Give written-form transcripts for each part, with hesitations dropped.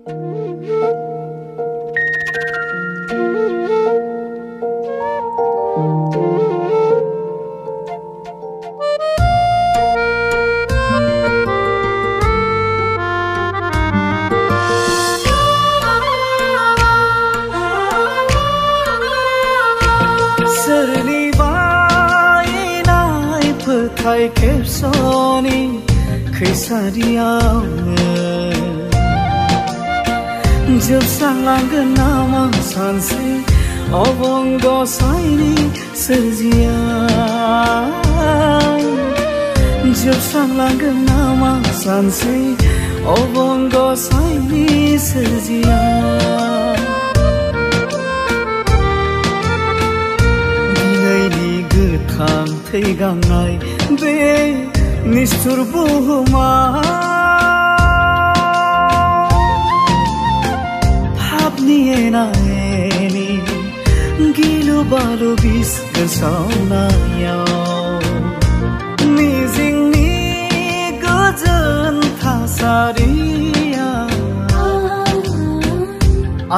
Hai खेबस'नि खैसारियावनो जोबस्रांलांगोन नामा सानसे अबं गसाइनि सोरजिया जोबस्रांलांगोन नामा सानसे अबं गसाइनि सोरजिया दिनैनि गोथां थै गांनाय बे निष्ठुर बुहुमा हाबनि एना एनि गिलु बालु बिस गोसावनायाव मिजिंनि गोजोन थासारिया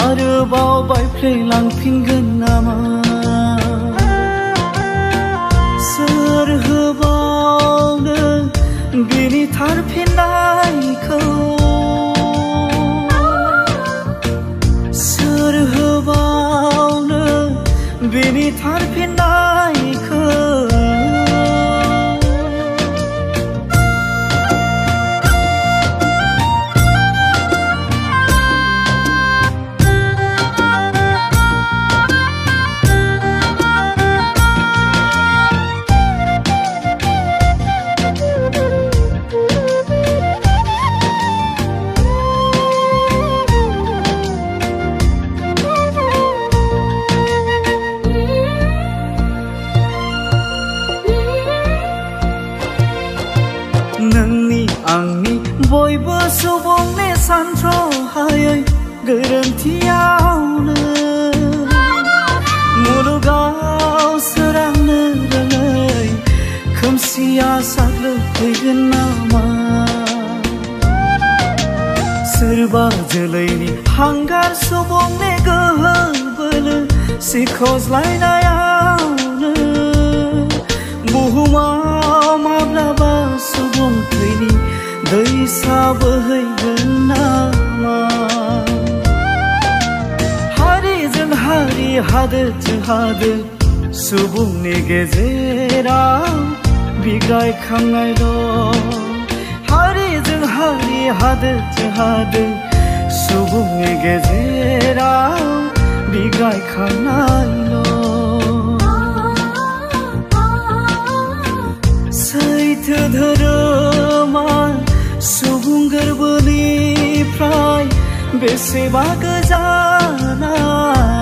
आरोबाव बायफ्लेलांफिनगोन नामा सोर होबावनो बिनि थारफिननायखौ सोर होबावनो बिनि थारफिननायखौ नोंनि आंनि बयबो सुबुंनि सानथ्र'हायै गोरोन्थियावनो मुलुगाव सोरांनो रोङै खोमसिया साग्लोबफैगोन नामा सोरबा जोलैनि हांगार सुबुंनि गोहो बोलो सिख'ज्लायनायावनो बुहुमाव माब्लाबा सुबुं थैनि दैसा बोहैगोन नामा हारिजों हारि हादोरजों हादोर सुबुंनि गेजेराव बिग्रायखांनायल' हारिजों हारि हादोरजों हादोर सुबुंनि गेजेराव बिग्रायखांनायल' सैथो धोरोमा सुबुं गोरबोनिफ्राय बेसेबा गोजानाव